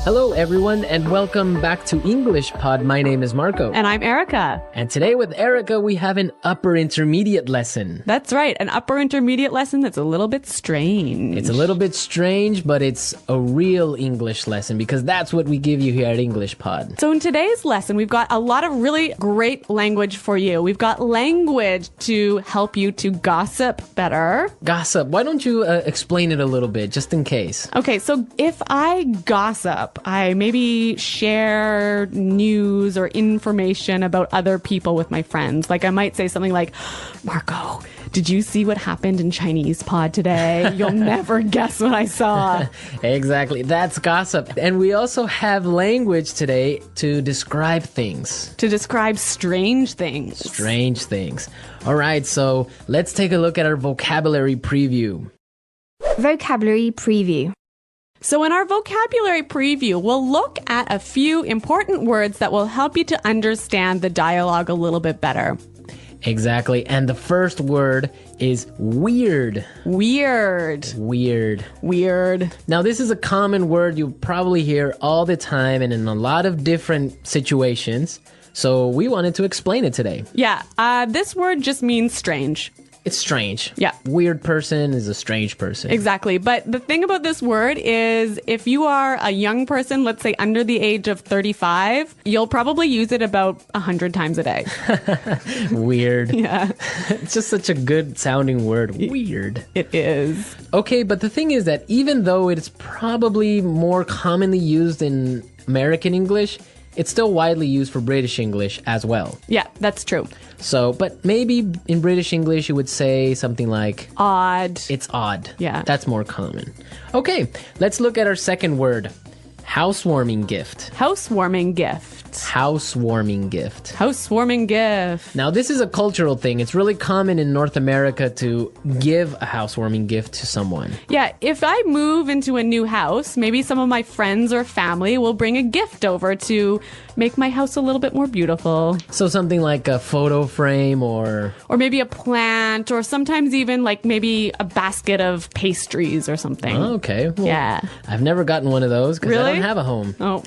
Hello, everyone, and welcome back to English Pod. My name is Marco. And I'm Erica. And today with Erica, we have an upper intermediate lesson. That's right, an upper intermediate lesson that's a little bit strange. It's a little bit strange, but it's a real English lesson because that's what we give you here at English Pod. So in today's lesson, we've got a lot of really great language for you. We've got language to help you to gossip better. Gossip. Why don't you explain it a little bit, just in case? Okay, so if I gossip, I maybe share news or information about other people with my friends. Like I might say something like, Marco, did you see what happened in Chinese pod today? You'll never guess what I saw. Exactly. That's gossip. And we also have language today to describe things. To describe strange things. Strange things. All right, so let's take a look at our vocabulary preview. Vocabulary preview. So in our vocabulary preview, we'll look at a few important words that will help you to understand the dialogue a little bit better. Exactly. And the first word is weird. Weird. Weird. Weird. Now, this is a common word you probably hear all the time and in a lot of different situations. So we wanted to explain it today. Yeah, this word just means strange. It's strange. Yeah. Weird person is a strange person. Exactly. But the thing about this word is if you are a young person, let's say under the age of 35, you'll probably use it about 100 times a day. Weird. Yeah. It's just such a good sounding word. Weird. It is. Okay, but the thing is that even though it's probably more commonly used in American English, it's still widely used for British English as well. Yeah, that's true. So, but maybe in British English you would say something like Odd. it's odd. Yeah. That's more common. Okay, let's look at our second word. Housewarming gift. Housewarming gift. Housewarming gift. Housewarming gift. Now, this is a cultural thing. It's really common in North America to give a housewarming gift to someone. Yeah, if I move into a new house, maybe some of my friends or family will bring a gift over to make my house a little bit more beautiful. So something like a photo frame or maybe a plant, or sometimes even like maybe a basket of pastries or something. Oh, okay. Well, Yeah. I've never gotten one of those because I Really? don't have a home. Oh,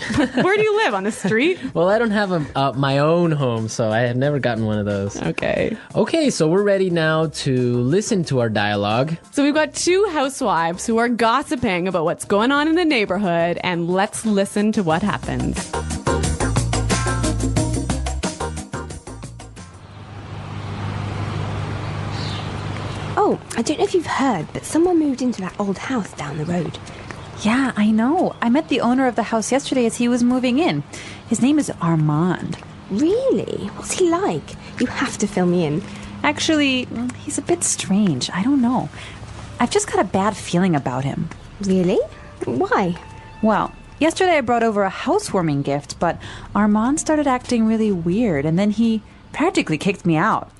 where do you live? On the street? Well, I don't have my own home, so I have never gotten one of those. Okay. Okay, so we're ready now to listen to our dialogue. So we've got two housewives who are gossiping about what's going on in the neighborhood, and let's listen to what happens. Oh, I don't know if you've heard, but someone moved into that old house down the road. Yeah, I know. I met the owner of the house yesterday as he was moving in. His name is Armand. Really? What's he like? You have to fill me in. Actually, he's a bit strange. I don't know. I've just got a bad feeling about him. Really? Why? Well, yesterday I brought over a housewarming gift, but Armand started acting really weird, and then he practically kicked me out.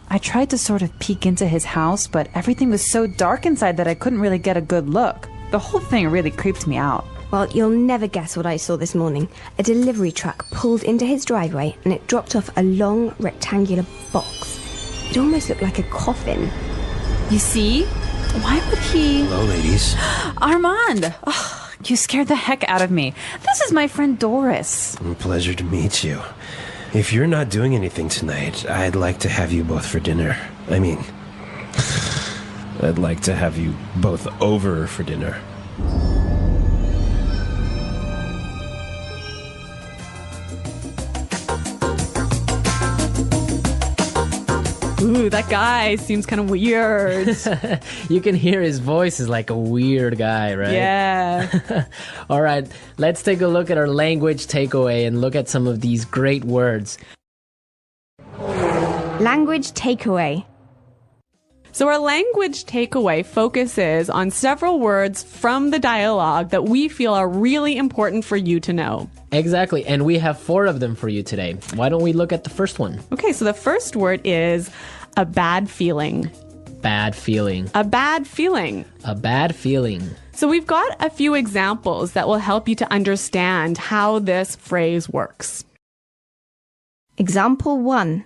I tried to sort of peek into his house, but everything was so dark inside that I couldn't really get a good look. The whole thing really creeped me out. Well, you'll never guess what I saw this morning. A delivery truck pulled into his driveway and it dropped off a long rectangular box. It almost looked like a coffin. You see? Why would he... Hello, ladies. Armand! Oh, you scared the heck out of me. This is my friend Doris. Pleasure to meet you. If you're not doing anything tonight, I'd like to have you both for dinner. I mean, I'd like to have you both over for dinner. Ooh, that guy seems kind of weird. You can hear his voice is like a weird guy, right? Yeah. All right, let's take a look at our language takeaway and look at some of these great words. Language takeaway. So our language takeaway focuses on several words from the dialogue that we feel are really important for you to know. Exactly, and we have 4 of them for you today. Why don't we look at the first one? Okay, so the first word is a bad feeling. Bad feeling. A bad feeling. A bad feeling. So we've got a few examples that will help you to understand how this phrase works. Example 1.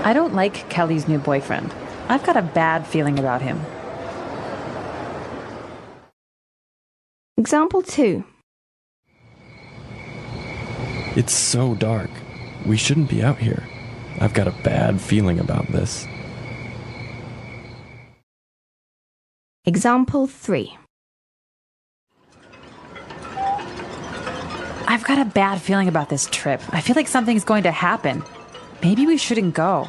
I don't like Kelly's new boyfriend. I've got a bad feeling about him. Example 2. It's so dark. We shouldn't be out here. I've got a bad feeling about this. Example 3. I've got a bad feeling about this trip. I feel like something's going to happen. Maybe we shouldn't go.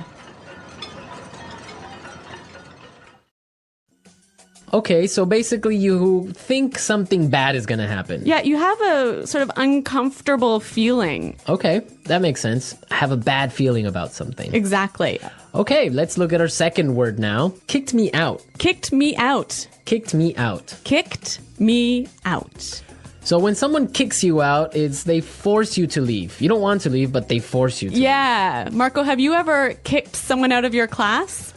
Okay, so basically you think something bad is going to happen. Yeah, you have a sort of uncomfortable feeling. Okay, that makes sense. I have a bad feeling about something. Exactly. Okay, let's look at our second word now. Kicked me out. Kicked me out. Kicked me out. Kicked me out. So when someone kicks you out, it's they force you to leave. You don't want to leave, but they force you to. Yeah. Marco, have you ever kicked someone out of your class?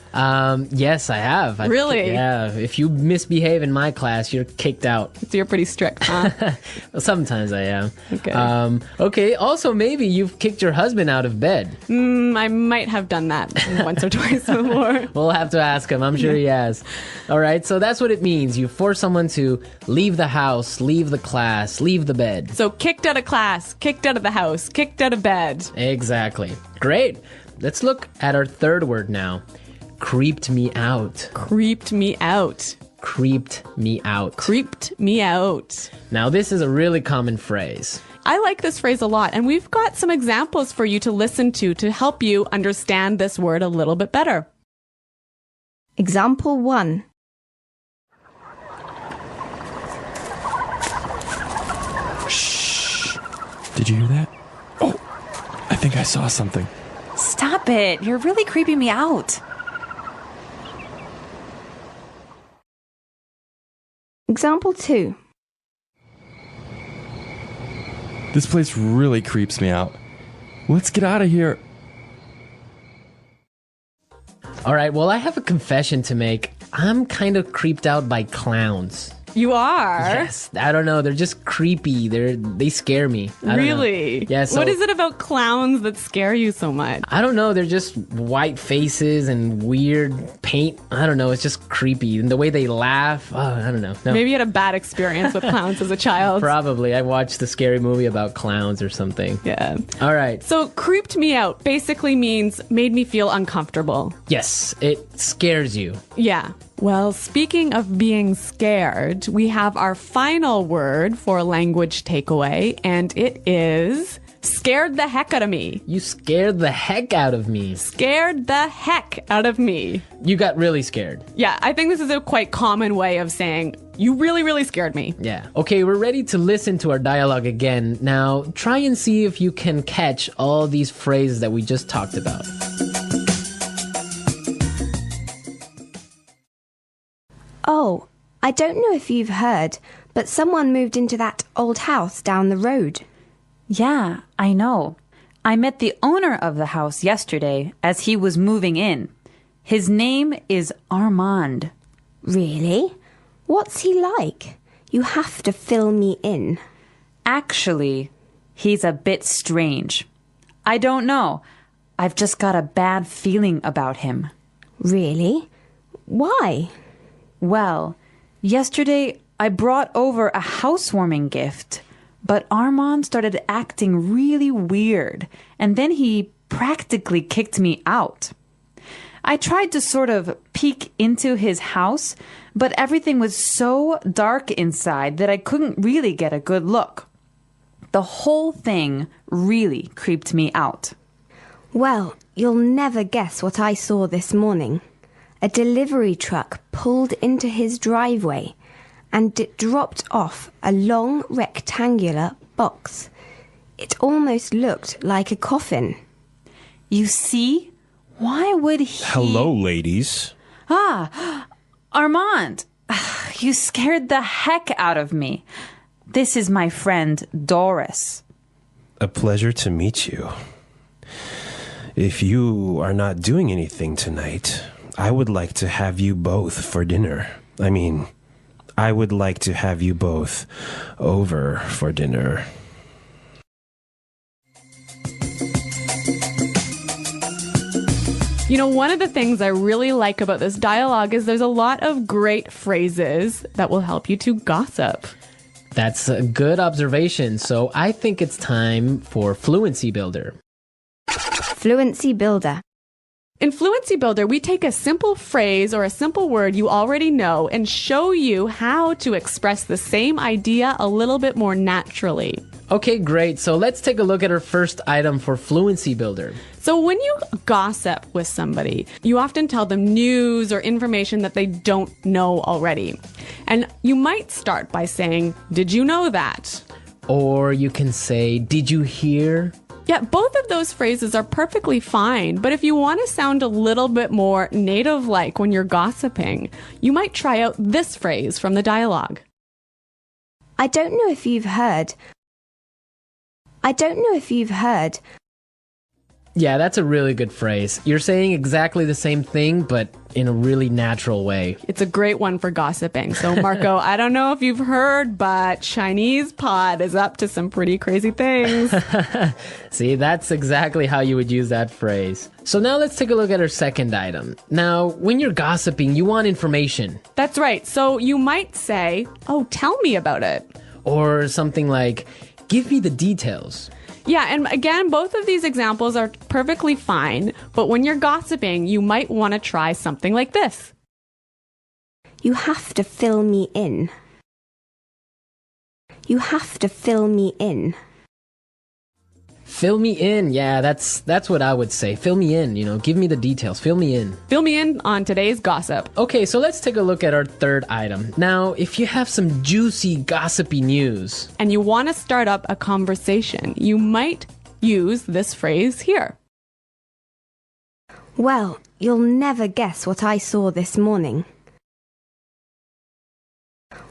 Yes, I have. Really? Yeah. If you misbehave in my class, you're kicked out. So you're pretty strict, huh? Well, sometimes I am. Okay. Okay. Also, maybe you've kicked your husband out of bed. I might have done that once or twice before. We'll have to ask him. I'm sure he has. All right. So that's what it means. You force someone to leave the house, leave the class, leave the bed. So kicked out of class, kicked out of the house, kicked out of bed. Exactly. Great. Let's look at our third word now. Creeped me out. Creeped me out. Creeped me out. Creeped me out. Now, this is a really common phrase. I like this phrase a lot, and we've got some examples for you to listen to help you understand this word a little bit better. Example 1. Shh. Did you hear that? Oh, I think I saw something. Stop it. You're really creeping me out. Example 2. This place really creeps me out. Let's get out of here. All right, well, I have a confession to make. I'm kind of creeped out by clowns. You are? Yes, I don't know. They're just creepy. They scare me. I don't know. Really? Yeah. So, what is it about clowns that scare you so much? I don't know. They're just white faces and weird paint. I don't know. It's just creepy. And the way they laugh. Oh, I don't know. No. Maybe you had a bad experience with clowns as a child. Probably. I watched a scary movie about clowns or something. Yeah. All right. So creeped me out basically means made me feel uncomfortable. Yes, it scares you. Yeah. Well, speaking of being scared, we have our final word for language takeaway, and it is scared the heck out of me. You scared the heck out of me. Scared the heck out of me. You got really scared. Yeah, I think this is a quite common way of saying, you really, really scared me. Yeah. Okay, we're ready to listen to our dialogue again. Now, try and see if you can catch all these phrases that we just talked about. Oh, I don't know if you've heard, but someone moved into that old house down the road. Yeah, I know. I met the owner of the house yesterday as he was moving in. His name is Armand. Really? What's he like? You have to fill me in. Actually, he's a bit strange. I don't know. I've just got a bad feeling about him. Really? Why? Well, yesterday I brought over a housewarming gift, but Armand started acting really weird, and then he practically kicked me out. I tried to sort of peek into his house, but everything was so dark inside that I couldn't really get a good look. The whole thing really creeped me out. Well, you'll never guess what I saw this morning. A delivery truck pulled into his driveway and it dropped off a long rectangular box. It almost looked like a coffin. You see? Why would he... Hello, ladies. Armand! You scared the heck out of me. This is my friend, Doris. A pleasure to meet you. If you are not doing anything tonight, I would like to have you both for dinner. I would like to have you both over for dinner. You know, one of the things I really like about this dialogue is there's a lot of great phrases that will help you to gossip. That's a good observation. So I think it's time for Fluency Builder. Fluency Builder. In Fluency Builder, we take a simple phrase or a simple word you already know and show you how to express the same idea a little bit more naturally. Okay, great. So let's take a look at our first item for Fluency Builder. So when you gossip with somebody, you often tell them news or information that they don't know already. And you might start by saying, "Did you know that?" Or you can say, "Did you hear?" Yeah, both of those phrases are perfectly fine, but if you want to sound a little bit more native-like when you're gossiping, you might try out this phrase from the dialogue. I don't know if you've heard. Yeah, that's a really good phrase. You're saying exactly the same thing, but in a really natural way. It's a great one for gossiping. So, Marco, I don't know if you've heard, but Chinese pod is up to some pretty crazy things. See, that's exactly how you would use that phrase. So now let's take a look at our second item. Now, when you're gossiping, you want information. That's right. So you might say, "Oh, tell me about it." Or something like, "Give me the details." Yeah, and again, both of these examples are perfectly fine, but when you're gossiping, you might want to try something like this. You have to fill me in. You have to fill me in. Fill me in. Yeah, that's what I would say. Fill me in, give me the details. Fill me in. Fill me in on today's gossip. Okay, so let's take a look at our third item. Now, if you have some juicy, gossipy news, And you want to start up a conversation, you might use this phrase here. Well, you'll never guess what I saw this morning.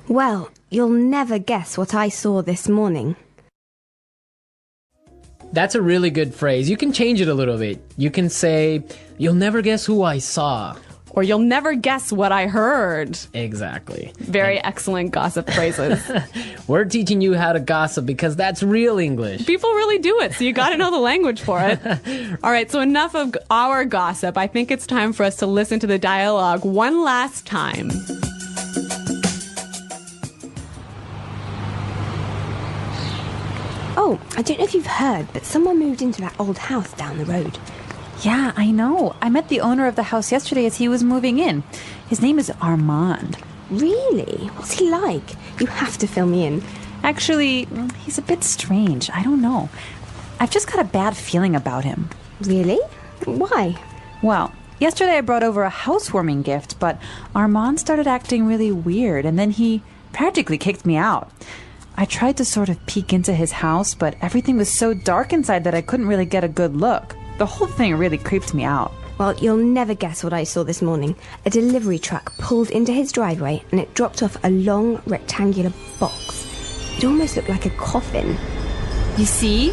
Well, you'll never guess what I saw this morning. that's a really good phrase. You can change it a little bit. You can say, "You'll never guess who I saw." Or "You'll never guess what I heard." Exactly. Very excellent gossip phrases. We're teaching you how to gossip because that's real English. People really do it, so you got to know the language for it. All right, so enough of our gossip. I think it's time for us to listen to the dialogue one last time. Oh, I don't know if you've heard, but someone moved into that old house down the road. Yeah, I know. I met the owner of the house yesterday as he was moving in. His name is Armand. Really? What's he like? You have to fill me in. Actually, he's a bit strange. I don't know. I've just got a bad feeling about him. Really? Why? Well, yesterday I brought over a housewarming gift, but Armand started acting really weird, and then he practically kicked me out. I tried to sort of peek into his house, but everything was so dark inside that I couldn't really get a good look. The whole thing really creeped me out. Well, you'll never guess what I saw this morning. A delivery truck pulled into his driveway and it dropped off a long rectangular box. It almost looked like a coffin. You see?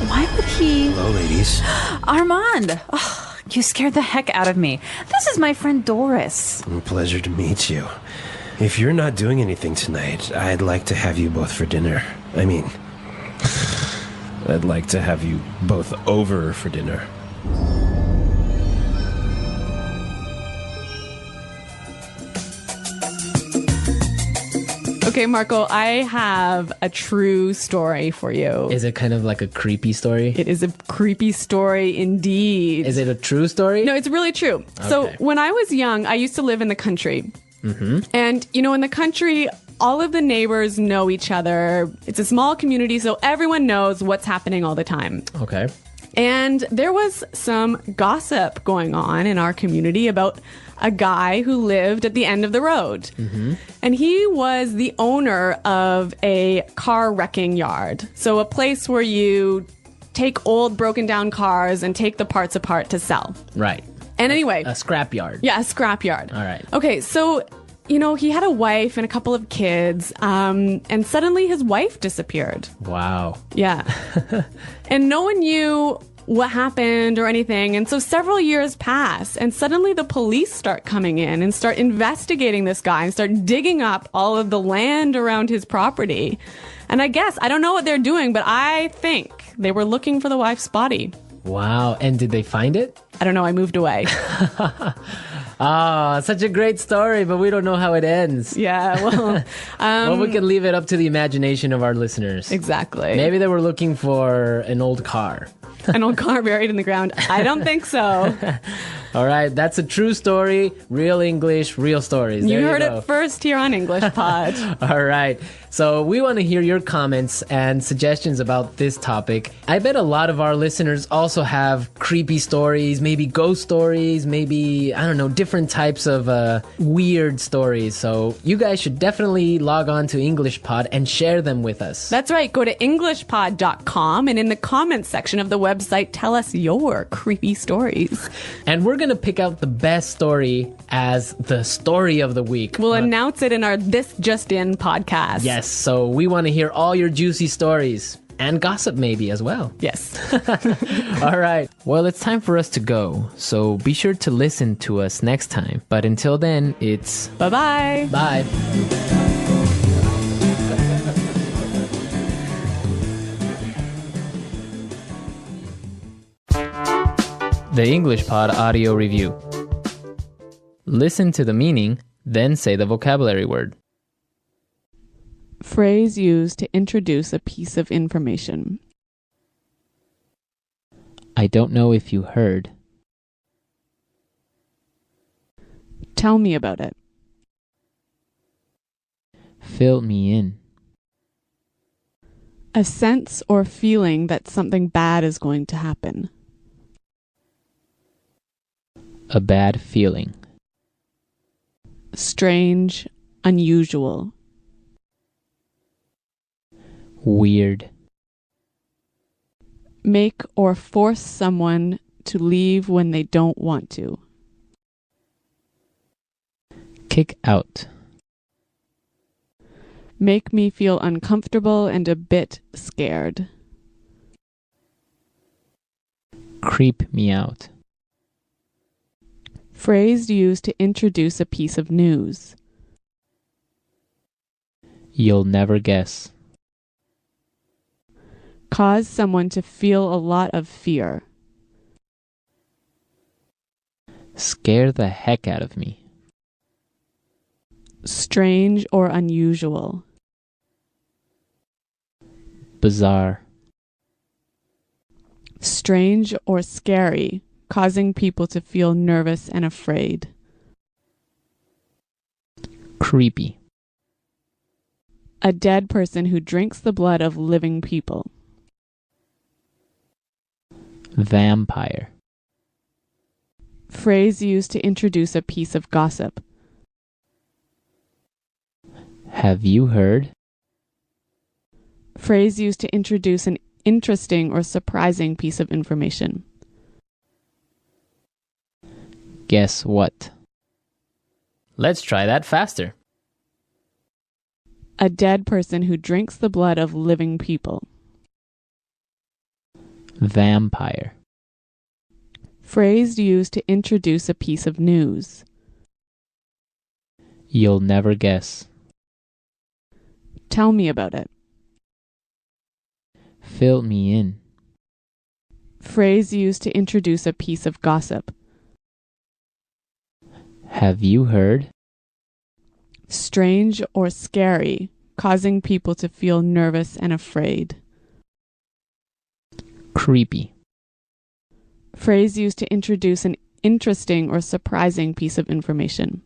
Why would he... Hello, ladies. Armand! Oh, you scared the heck out of me. This is my friend Doris. Pleasure to meet you. If you're not doing anything tonight, I'd like to have you both for dinner. I mean, I'd like to have you both over for dinner. Okay, Marco, I have a true story for you. Is it kind of like a creepy story? It is a creepy story indeed. Is it a true story? No, it's really true. So Okay. when I was young, I used to live in the country. And, in the country, all of the neighbors know each other. It's a small community, so everyone knows what's happening all the time. Okay. And there was some gossip going on in our community about a guy who lived at the end of the road. And he was the owner of a car wrecking yard. So a place where you take old broken down cars and take the parts apart to sell. Right. And anyway. A scrapyard. Yeah, a scrapyard. All right. Okay, so, he had a wife and a couple of kids, and suddenly his wife disappeared. Wow. Yeah. And no one knew what happened or anything. And so several years pass, and suddenly the police start coming in and start investigating this guy and start digging up all of the land around his property. And I don't know what they're doing, but I think they were looking for the wife's body. Wow. And did they find it? I don't know, I moved away. Ah, such a great story, but we don't know how it ends. Yeah, well, Well, we can leave it up to the imagination of our listeners. exactly. Maybe they were looking for an old car. An old car buried in the ground. I don't think so. All right, that's a true story. Real English, real stories. You There heard go. it first here on English Pod. All right. So we want to hear your comments and suggestions about this topic. I bet a lot of our listeners also have creepy stories, maybe ghost stories, maybe, I don't know, different types of weird stories. So you guys should definitely log on to English Pod and share them with us. That's right. Go to EnglishPod.com and in the comments section of the website, tell us your creepy stories. And we're going to pick out the best story as the story of the week. We'll announce it in our This Just In podcast. Yes, so we want to hear all your juicy stories and gossip maybe as well. Yes. All right. Well, it's time for us to go. So be sure to listen to us next time. But until then, it's Bye-bye. bye. The English Pod Audio Review. Listen to the meaning, then say the vocabulary word. Phrase used to introduce a piece of information. I don't know if you heard. Tell me about it. Fill me in. A sense or feeling that something bad is going to happen. A bad feeling. Strange, unusual. Weird. Make or force someone to leave when they don't want to. Kick out. Make me feel uncomfortable and a bit scared. Creep me out. Phrase used to introduce a piece of news. You'll never guess. Cause someone to feel a lot of fear. Scare the heck out of me. Strange or unusual. Bizarre. Strange or scary, causing people to feel nervous and afraid. Creepy. A dead person who drinks the blood of living people. Vampire. Phrase used to introduce a piece of gossip. Have you heard? Phrase used to introduce an interesting or surprising piece of information. Guess what? Let's try that faster. A dead person who drinks the blood of living people. Vampire. Phrase used to introduce a piece of news. You'll never guess. Tell me about it. Fill me in. Phrase used to introduce a piece of gossip. Have you heard? Strange or scary, causing people to feel nervous and afraid. Creepy. Phrase used to introduce an interesting or surprising piece of information.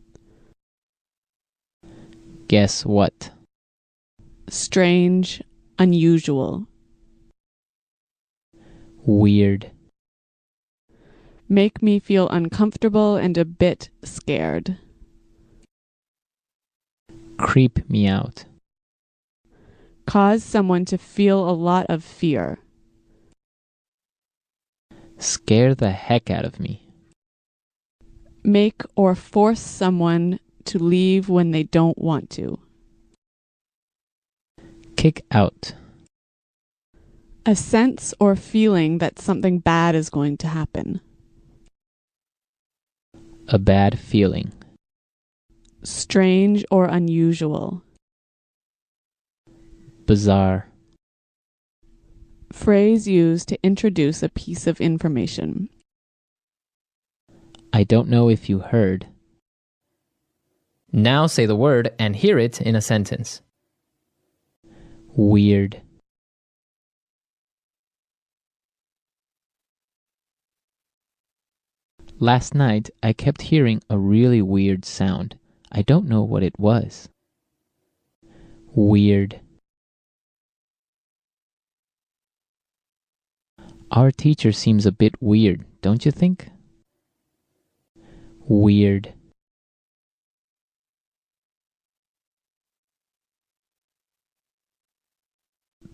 Guess what? Strange, unusual. Weird. Make me feel uncomfortable and a bit scared. Creep me out. Cause someone to feel a lot of fear. Scare the heck out of me. Make or force someone to leave when they don't want to. Kick out. A sense or feeling that something bad is going to happen. A bad feeling. Strange or unusual. Bizarre. Phrase used to introduce a piece of information. I don't know if you heard. Now say the word and hear it in a sentence. Weird. Last night, I kept hearing a really weird sound. I don't know what it was. Weird. Our teacher seems a bit weird, don't you think? Weird.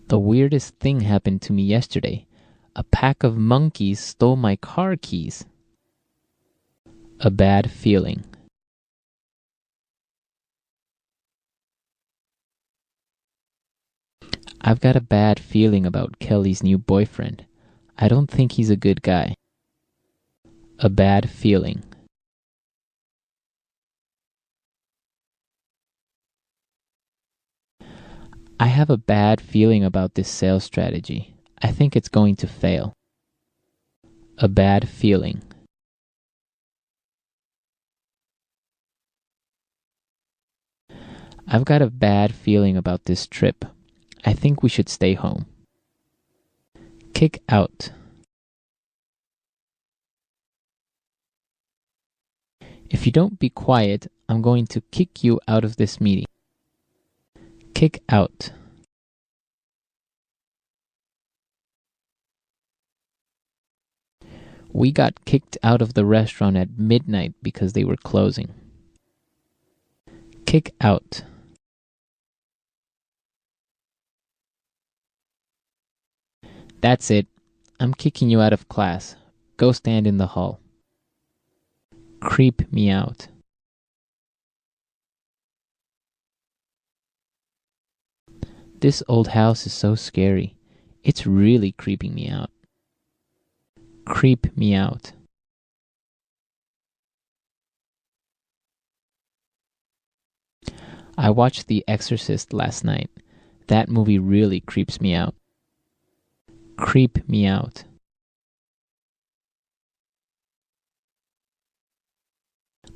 The weirdest thing happened to me yesterday. A pack of monkeys stole my car keys. A bad feeling. I've got a bad feeling about Kelly's new boyfriend. I don't think he's a good guy. A bad feeling. I have a bad feeling about this sales strategy. I think it's going to fail. A bad feeling. I've got a bad feeling about this trip. I think we should stay home. Kick out. If you don't be quiet, I'm going to kick you out of this meeting. Kick out. We got kicked out of the restaurant at midnight because they were closing. Kick out. That's it. I'm kicking you out of class. Go stand in the hall. Creep me out. This old house is so scary. It's really creeping me out. Creep me out. I watched The Exorcist last night. That movie really creeps me out. Creep me out.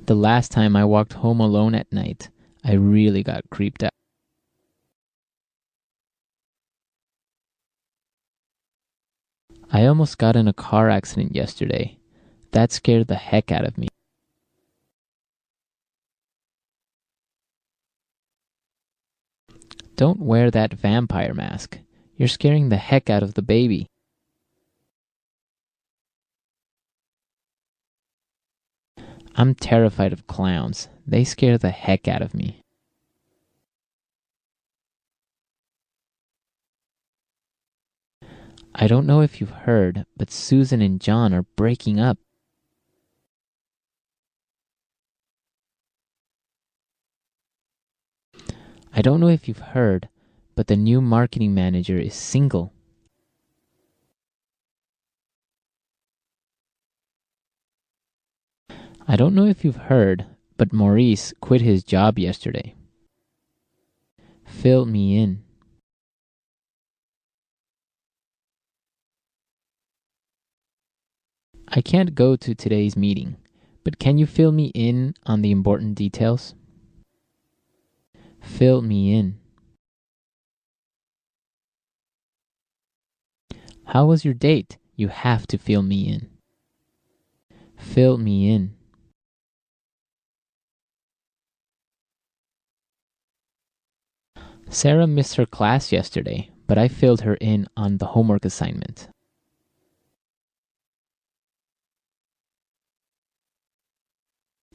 The last time I walked home alone at night, I really got creeped out. I almost got in a car accident yesterday. That scared the heck out of me. Don't wear that vampire mask. You're scaring the heck out of the baby. I'm terrified of clowns. They scare the heck out of me. I don't know if you've heard, but Susan and John are breaking up. I don't know if you've heard, but the new marketing manager is single. I don't know if you've heard, but Maurice quit his job yesterday. Fill me in. I can't go to today's meeting, but can you fill me in on the important details? Fill me in. How was your date? You have to fill me in. Fill me in. Sarah missed her class yesterday, but I filled her in on the homework assignment.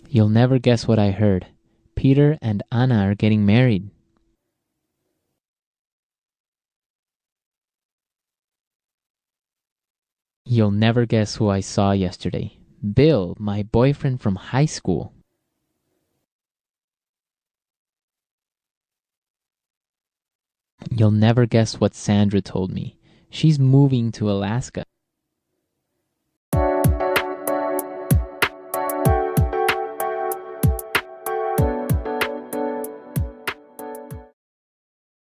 You'll never guess what I heard. Peter and Anna are getting married. You'll never guess who I saw yesterday. Bill, my boyfriend from high school. You'll never guess what Sandra told me. She's moving to Alaska.